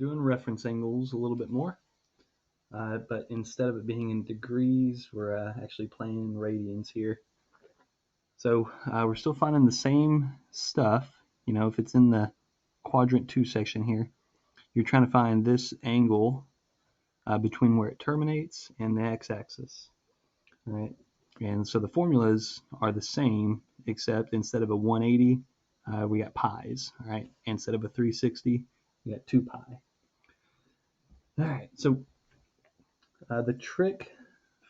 doing reference angles a little bit more, but instead of it being in degrees, we're actually playing radians here. So we're still finding the same stuff. You know, if it's in the quadrant 2 section here, you're trying to find this angle between where it terminates and the x-axis. All right, and so the formulas are the same, except instead of a 180, we got pi's. All right, instead of a 360, we got 2 pi. All right, so the trick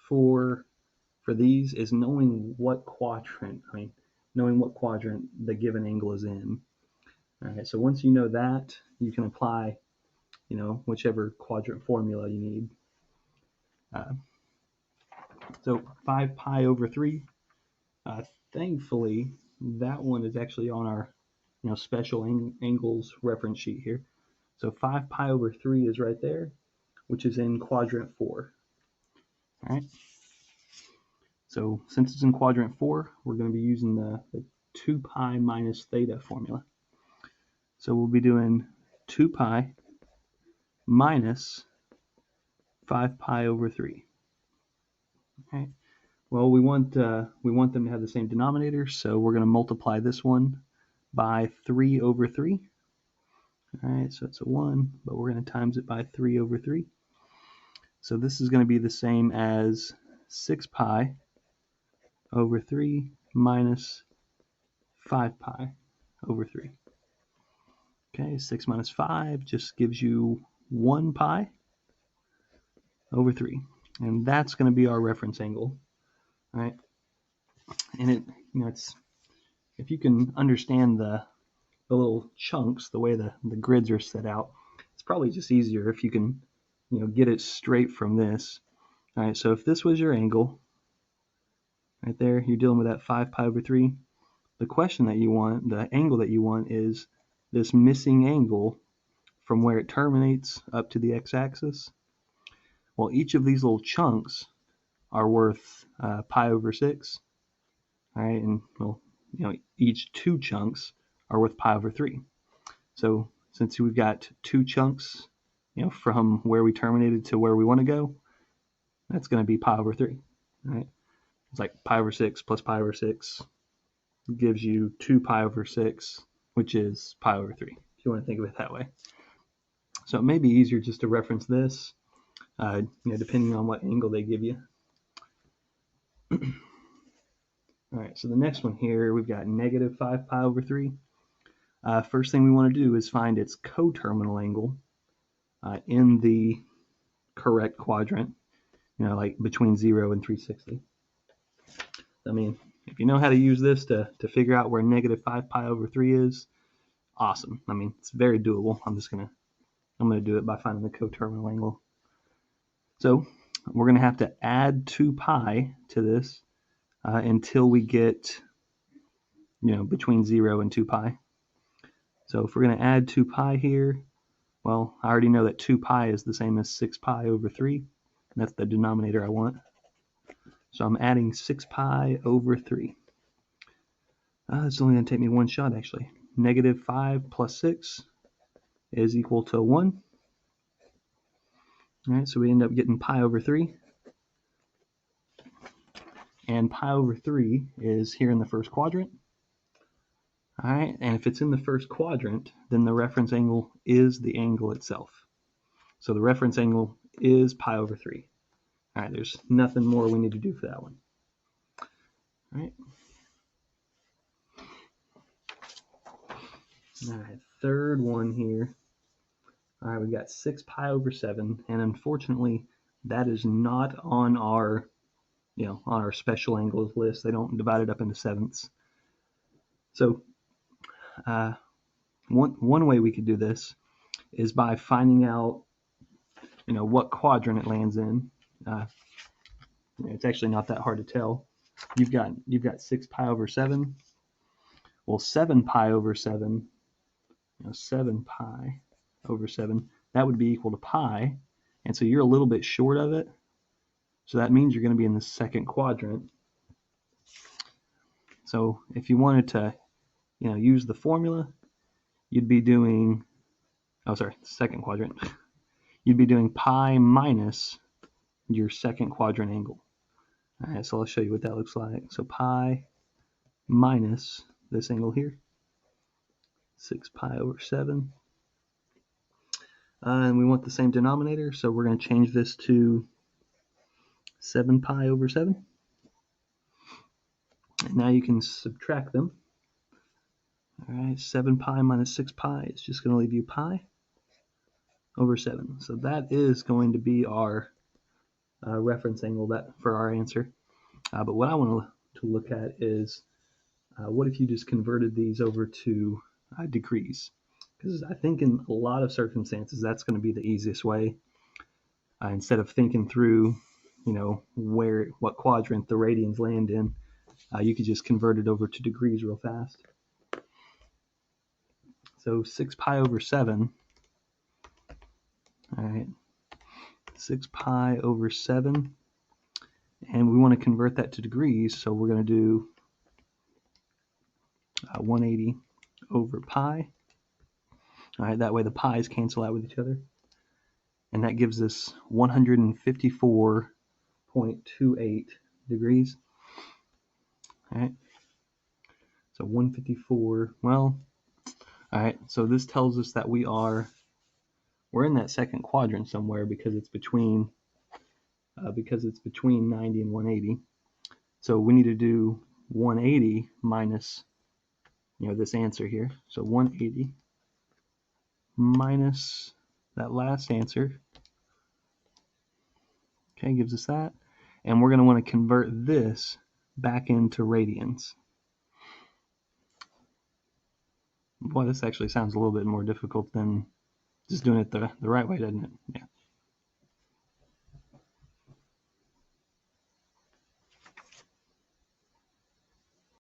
for these is knowing what quadrant. Knowing what quadrant the given angle is in. All right, so once you know that, you can apply, whichever quadrant formula you need. So 5 pi over 3. Thankfully, that one is actually on our, special angles reference sheet here. So 5 pi over 3 is right there, which is in quadrant 4. All right. So since it's in quadrant 4, we're going to be using the 2 pi minus theta formula. So we'll be doing 2 pi minus 5 pi over 3. Okay. Well, we want them to have the same denominator, so we're going to multiply this one by 3 over 3. All right, so it's a 1, but we're going to times it by 3 over 3. So this is going to be the same as 6 pi over 3 minus 5 pi over 3. Okay, 6 minus 5 just gives you 1 pi over 3. And that's going to be our reference angle. All right. And it's, if you can understand the little chunks, the way the grids are set out, it's probably just easier if you can, get it straight from this. All right, so if this was your angle, right there, you're dealing with that 5 pi over 3. The question that you want, the angle that you want, is this missing angle from where it terminates up to the x-axis. Well, each of these little chunks are worth pi over 6. All right, and each 2 chunks are worth pi over 3. So since we've got 2 chunks, from where we terminated to where we want to go, that's going to be pi over 3. All right, it's like pi over 6 plus pi over 6 gives you 2 pi over 6, which is pi over 3, if you want to think of it that way. So it may be easier just to reference this, depending on what angle they give you. All right, so the next one here, we've got negative 5 pi over 3. First thing we want to do is find its coterminal angle in the correct quadrant, like between 0 and 360. I mean, if you know how to use this to figure out where negative 5 pi over 3 is, awesome. I mean, it's very doable. I'm going to do it by finding the coterminal angle. So we're going to have to add 2 pi to this until we get, between 0 and 2 pi. So if we're going to add 2 pi here, well, I already know that 2 pi is the same as 6 pi over 3. And that's the denominator I want. So I'm adding 6 pi over 3. It's only going to take me one shot, actually. Negative 5 plus 6 is equal to 1. All right, so we end up getting pi over 3. And pi over 3 is here in the first quadrant. All right, and if it's in the first quadrant, then the reference angle is the angle itself. So the reference angle is pi over 3. All right, there's nothing more we need to do for that one. All right, third one here. All right, we've got 6 pi over 7, and unfortunately, that is not on our, on our special angles list. They don't divide it up into sevenths. So one way we could do this is by finding out, what quadrant it lands in. It's actually not that hard to tell. You've got 6 pi over 7. Well, 7 pi over 7, 7 pi over 7, that would be equal to pi, and so you're a little bit short of it. So that means you're going to be in the second quadrant. So if you wanted to, use the formula, you'd be doing, second quadrant, you'd be doing pi minus your second quadrant angle. All right, so I'll show you what that looks like. So pi minus this angle here, 6 pi over 7. And we want the same denominator, so we're going to change this to 7 pi over 7. And now you can subtract them. All right, 7 pi minus 6 pi is just going to leave you pi over 7. So that is going to be our reference angle for our answer. But what I want to look at is what if you just converted these over to degrees? Because I think in a lot of circumstances that's going to be the easiest way. Instead of thinking through, what quadrant the radians land in, you could just convert it over to degrees real fast. So 6 pi over 7. All right, 6 pi over 7. And we want to convert that to degrees, so we're going to do 180 over pi. All right, that way the pi's cancel out with each other. And that gives us 154.28 degrees. All right, so 154, well, all right, so this tells us that we're in that second quadrant somewhere because it's between 90 and 180. So we need to do 180 minus, this answer here. So 180 minus that last answer, okay, gives us that. And we're going to want to convert this back into radians. Boy, this actually sounds a little bit more difficult than just doing it the right way, doesn't it? Yeah.